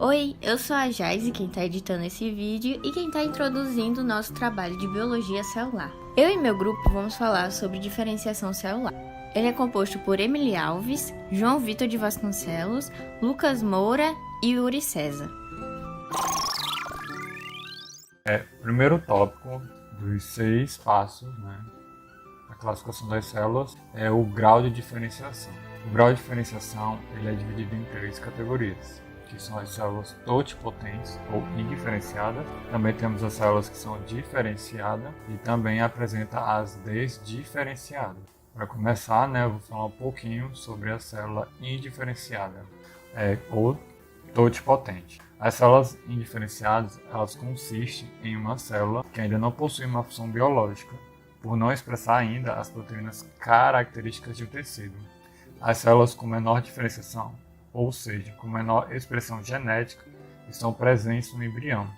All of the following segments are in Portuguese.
Oi, eu sou a Jais, quem está editando esse vídeo e quem está introduzindo o nosso trabalho de biologia celular. Eu e meu grupo vamos falar sobre diferenciação celular. Ele é composto por Emily Alves, João Vitor de Vasconcelos, Lucas Moura e Yuri César. Primeiro tópico dos 6 passos, da classificação das células é o grau de diferenciação. O grau de diferenciação ele é dividido em 3 categorias, que são as células totipotentes ou indiferenciadas. Também temos as células que são diferenciadas e também apresenta as desdiferenciadas. Para começar, eu vou falar um pouquinho sobre a célula indiferenciada ou totipotente. As células indiferenciadas elas consistem em uma célula que ainda não possui uma função biológica, por não expressar ainda as proteínas características de um tecido. As células com menor diferenciação, ou seja, com menor expressão genética, estão presentes no embrião.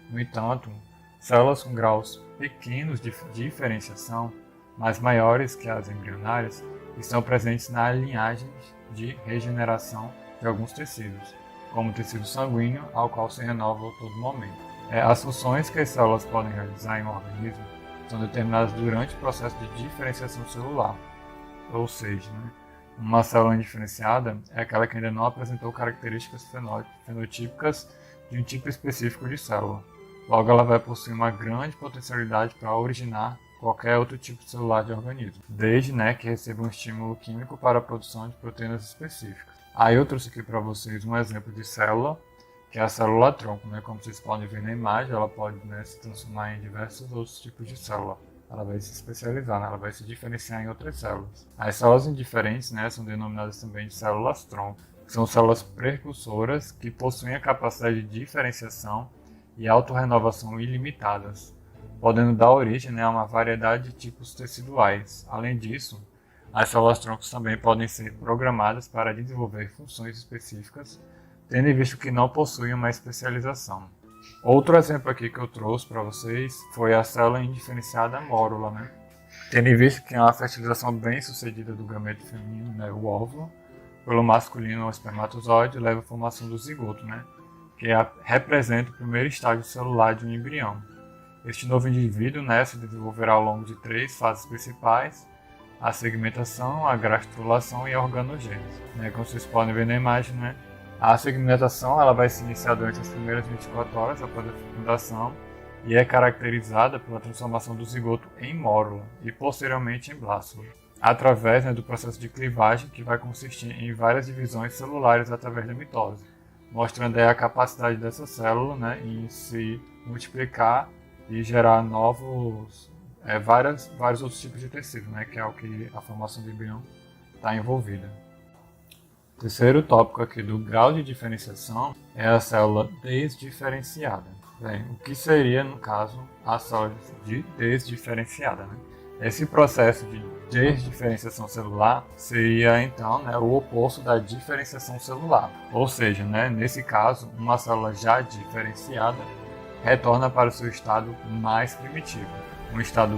No entanto, células com graus pequenos de diferenciação, mas maiores que as embrionárias, estão presentes na linhagem de regeneração de alguns tecidos, como o tecido sanguíneo, ao qual se renova a todo momento. As funções que as células podem realizar em um organismo são determinadas durante o processo de diferenciação celular, ou seja, uma célula indiferenciada é aquela que ainda não apresentou características fenotípicas de um tipo específico de célula. Logo, ela vai possuir uma grande potencialidade para originar qualquer outro tipo celular de organismo, desde que receba um estímulo químico para a produção de proteínas específicas. Aí eu trouxe aqui para vocês um exemplo de célula, que é a célula-tronco. Como vocês podem ver na imagem, ela pode se transformar em diversos outros tipos de célula. Ela vai se especializar, ela vai se diferenciar em outras células. As células indiferentes são denominadas também de células-tronco. São células precursoras que possuem a capacidade de diferenciação e autorrenovação ilimitadas, podendo dar origem a uma variedade de tipos teciduais. Além disso, as células-troncos também podem ser programadas para desenvolver funções específicas, tendo em vista que não possuem uma especialização. Outro exemplo aqui que eu trouxe para vocês foi a célula indiferenciada mórula, Tendo em vista que é uma fertilização bem sucedida do gameto feminino, o óvulo, pelo masculino o espermatozoide leva à formação do zigoto, que representa o primeiro estágio celular de um embrião. Este novo indivíduo se desenvolverá ao longo de 3 fases principais: a segmentação, a gastrulação e a organogênese. Como vocês podem ver na imagem, a segmentação ela vai se iniciar durante as primeiras 24 horas após a fecundação e é caracterizada pela transformação do zigoto em mórula e posteriormente em blástula, através do processo de clivagem que vai consistir em várias divisões celulares através da mitose, mostrando a capacidade dessa célula em se multiplicar e gerar vários outros tipos de tecido, que é o que a formação do embrião está envolvida. O terceiro tópico aqui do grau de diferenciação é a célula desdiferenciada. O que seria, no caso, a célula desdiferenciada? Esse processo de desdiferenciação celular seria, então, o oposto da diferenciação celular. Ou seja, nesse caso, uma célula já diferenciada retorna para o seu estado mais primitivo, um estado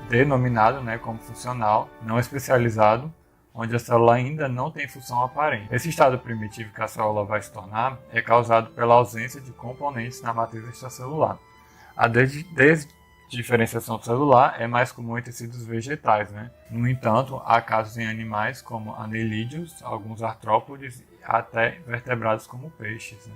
denominado como funcional, não especializado, onde a célula ainda não tem função aparente. Esse estado primitivo que a célula vai se tornar é causado pela ausência de componentes na matriz extracelular. A desdiferenciação celular é mais comum em tecidos vegetais. No entanto, há casos em animais como anelídeos, alguns artrópodes e até vertebrados como peixes.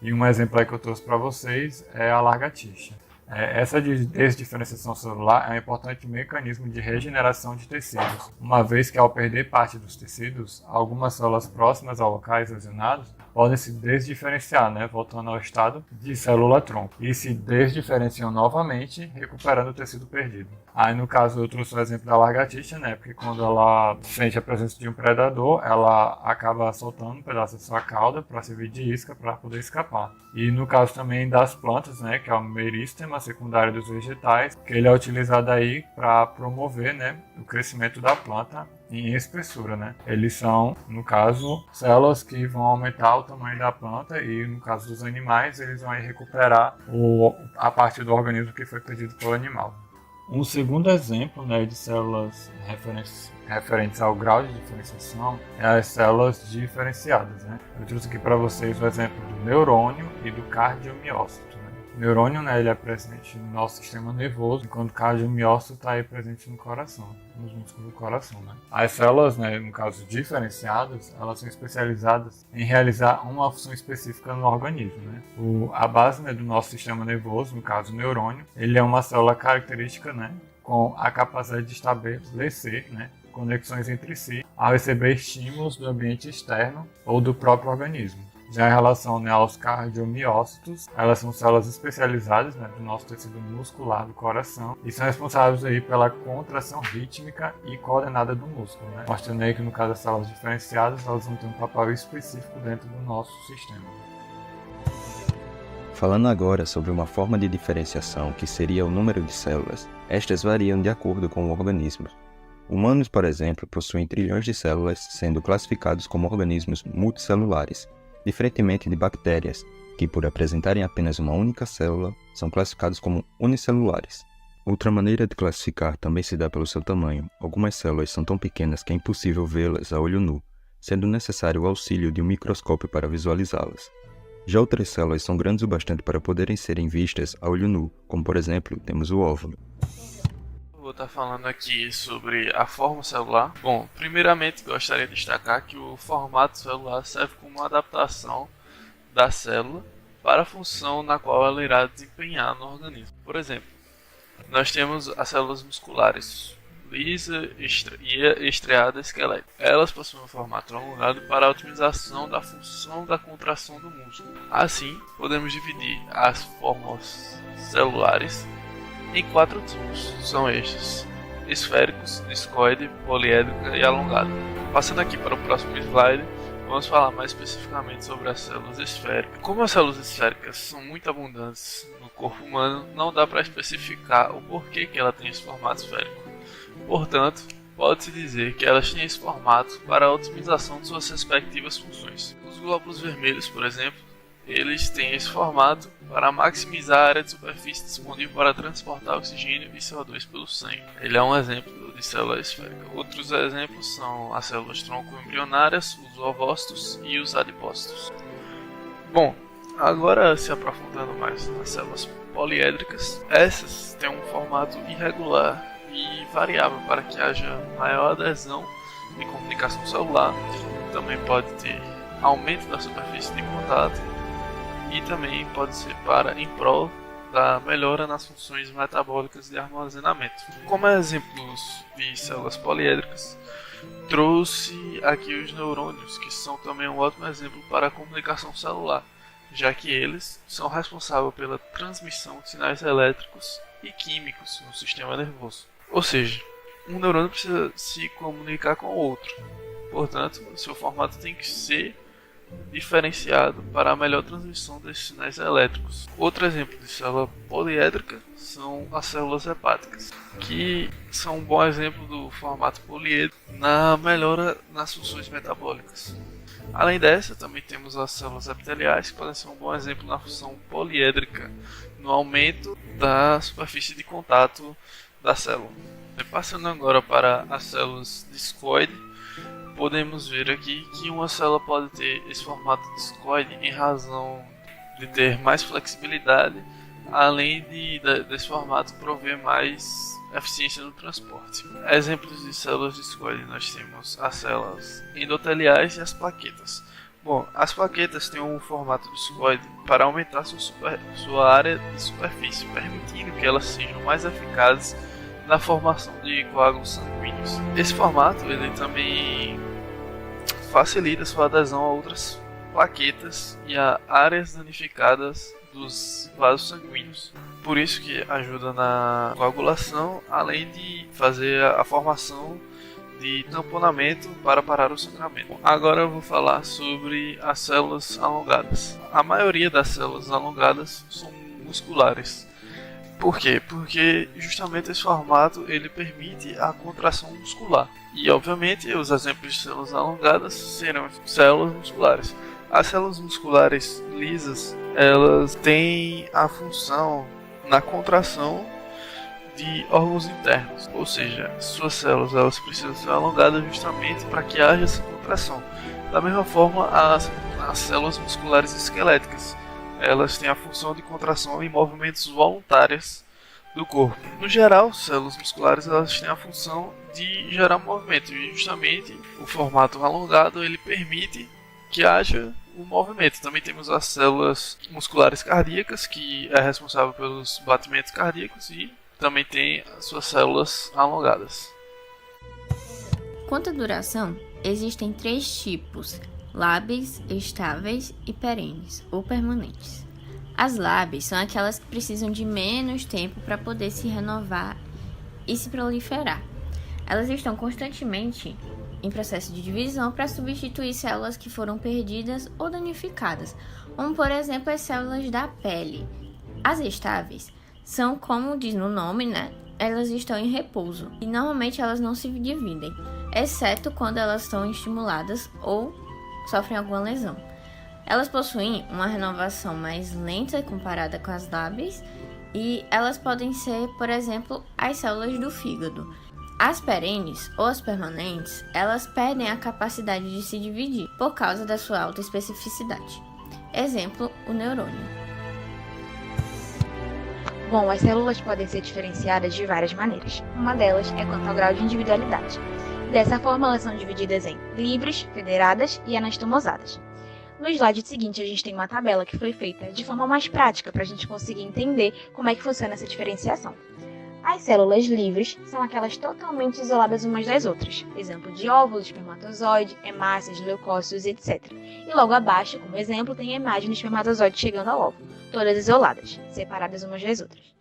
E um exemplo que eu trouxe para vocês é a lagartixa. Essa desdiferenciação celular é um importante mecanismo de regeneração de tecidos, uma vez que ao perder parte dos tecidos, algumas células próximas a locais lesionados podem se desdiferenciar, voltando ao estado de célula-tronco, e se desdiferenciam novamente, recuperando o tecido perdido. Aí no caso eu trouxe o exemplo da lagartixa, porque quando ela sente a presença de um predador, ela acaba soltando um pedaço da sua cauda para servir de isca para poder escapar. E no caso também das plantas, que é o meristema secundário dos vegetais, que ele é utilizado aí para promover o crescimento da planta em espessura. Eles são, no caso, células que vão aumentar o tamanho da planta e, no caso dos animais, eles vão aí recuperar a parte do organismo que foi perdido pelo animal. Um segundo exemplo, né, de células referentes ao grau de diferenciação é as células diferenciadas, né? Eu trouxe aqui para vocês o exemplo do neurônio e do cardiomiócito. O neurônio, né, ele é presente no nosso sistema nervoso, enquanto o cardiomiócito está aí presente no coração, nos músculos do coração, né? As células, né, no caso diferenciadas, elas são especializadas em realizar uma função específica no organismo, né? A base, né, do nosso sistema nervoso, no caso o neurônio, ele é uma célula característica, né, com a capacidade de estabelecer, né, conexões entre si ao receber estímulos do ambiente externo ou do próprio organismo. Já em relação, né, aos cardiomiócitos, elas são células especializadas, né, do nosso tecido muscular do coração e são responsáveis aí pela contração rítmica e coordenada do músculo, né? Mostrando aí que no caso das células diferenciadas, elas vão ter um papel específico dentro do nosso sistema. Falando agora sobre uma forma de diferenciação que seria o número de células, estas variam de acordo com o organismo. Humanos, por exemplo, possuem trilhões de células, sendo classificados como organismos multicelulares, diferentemente de bactérias, que por apresentarem apenas uma única célula, são classificados como unicelulares. Outra maneira de classificar também se dá pelo seu tamanho. Algumas células são tão pequenas que é impossível vê-las a olho nu, sendo necessário o auxílio de um microscópio para visualizá-las. Já outras células são grandes o bastante para poderem serem vistas a olho nu, como por exemplo, temos o óvulo. Vou estar falando aqui sobre a forma celular. Bom, primeiramente gostaria de destacar que o formato celular serve como uma adaptação da célula para a função na qual ela irá desempenhar no organismo. Por exemplo, nós temos as células musculares lisa e estriada esquelética. Elas possuem um formato alongado para a otimização da função da contração do músculo. Assim, podemos dividir as formas celulares em 4 tipos, são estes: esféricos, discoide, poliédrica e alongada. Passando aqui para o próximo slide, vamos falar mais especificamente sobre as células esféricas. Como as células esféricas são muito abundantes no corpo humano, não dá para especificar o porquê que ela tem esse formato esférico. Portanto, pode-se dizer que elas têm esse formato para a otimização de suas respectivas funções. Os glóbulos vermelhos, por exemplo, eles têm esse formato para maximizar a área de superfície disponível para transportar oxigênio e CO2 pelo sangue. Ele é um exemplo de célula esférica. Outros exemplos são as células tronco-embrionárias, os ovócitos e os adipócitos. Bom, agora se aprofundando mais nas células poliédricas, essas têm um formato irregular e variável para que haja maior adesão de comunicação celular. Também pode ter aumento da superfície de contato e também pode ser em prol da melhora nas funções metabólicas de armazenamento. Como exemplos de células poliédricas, trouxe aqui os neurônios, que são também um ótimo exemplo para a comunicação celular, já que eles são responsáveis pela transmissão de sinais elétricos e químicos no sistema nervoso. Ou seja, um neurônio precisa se comunicar com o outro, portanto, o seu formato tem que ser diferenciado para a melhor transmissão desses sinais elétricos. Outro exemplo de célula poliédrica são as células hepáticas, que são um bom exemplo do formato poliédrico na melhora nas funções metabólicas. Além dessa, também temos as células epiteliais, que podem ser um bom exemplo na função poliédrica, no aumento da superfície de contato da célula. Passando agora para as células discoide, podemos ver aqui que uma célula pode ter esse formato discoide em razão de ter mais flexibilidade, além desse formato prover mais eficiência no transporte. Exemplos de células discoide, nós temos as células endoteliais e as plaquetas. Bom, as plaquetas têm um formato discoide para aumentar sua área de superfície, permitindo que elas sejam mais eficazes na formação de coágulos sanguíneos. Esse formato ele também facilita sua adesão a outras plaquetas e a áreas danificadas dos vasos sanguíneos. Por isso que ajuda na coagulação, além de fazer a formação de tamponamento para parar o sangramento. Agora eu vou falar sobre as células alongadas. A maioria das células alongadas são musculares. Por quê? Porque justamente esse formato ele permite a contração muscular. E obviamente os exemplos de células alongadas serão células musculares. As células musculares lisas, elas têm a função na contração de órgãos internos, ou seja, suas células elas precisam ser alongadas justamente para que haja essa contração. Da mesma forma, as células musculares esqueléticas, elas têm a função de contração em movimentos voluntários do corpo. No geral, células musculares elas têm a função de gerar movimento e justamente o formato alongado ele permite que haja o movimento. Também temos as células musculares cardíacas, que é responsável pelos batimentos cardíacos e também tem as suas células alongadas. Quanto à duração, existem 3 tipos: lábeis, estáveis e perenes ou permanentes. As lábeis são aquelas que precisam de menos tempo para poder se renovar e se proliferar. Elas estão constantemente em processo de divisão para substituir células que foram perdidas ou danificadas, como por exemplo as células da pele. As estáveis são, como diz no nome, elas estão em repouso e normalmente elas não se dividem, exceto quando elas estão estimuladas ou sofrem alguma lesão. Elas possuem uma renovação mais lenta comparada com as lábeis e elas podem ser, por exemplo, as células do fígado. As perenes ou as permanentes, elas perdem a capacidade de se dividir por causa da sua alta especificidade. Exemplo, o neurônio. Bom, as células podem ser diferenciadas de várias maneiras. Uma delas é quanto ao grau de individualidade. Dessa forma, elas são divididas em livres, federadas e anastomosadas. No slide seguinte, a gente tem uma tabela que foi feita de forma mais prática para a gente conseguir entender como é que funciona essa diferenciação. As células livres são aquelas totalmente isoladas umas das outras, exemplo de óvulo, espermatozoide, hemácias, leucócitos, etc. E logo abaixo, como exemplo, tem a imagem do espermatozoide chegando ao óvulo, todas isoladas, separadas umas das outras.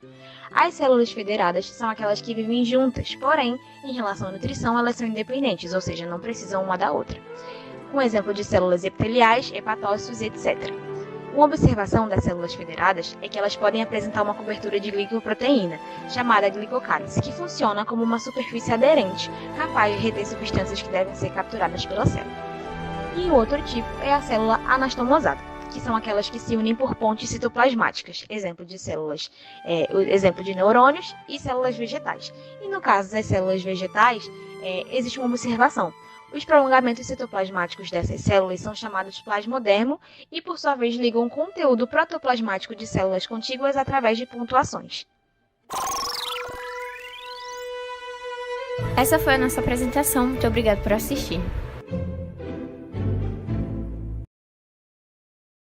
As células federadas são aquelas que vivem juntas, porém, em relação à nutrição, elas são independentes, ou seja, não precisam uma da outra. Um exemplo de células epiteliais, hepatócitos, etc. Uma observação das células federadas é que elas podem apresentar uma cobertura de glicoproteína, chamada glicocálise, que funciona como uma superfície aderente, capaz de reter substâncias que devem ser capturadas pela célula. E o outro tipo é a célula anastomosada, que são aquelas que se unem por pontes citoplasmáticas, exemplo de células, exemplo de neurônios e células vegetais. E no caso das células vegetais, existe uma observação. Os prolongamentos citoplasmáticos dessas células são chamados plasmodermo e, por sua vez, ligam o conteúdo protoplasmático de células contíguas através de pontuações. Essa foi a nossa apresentação. Muito obrigada por assistir.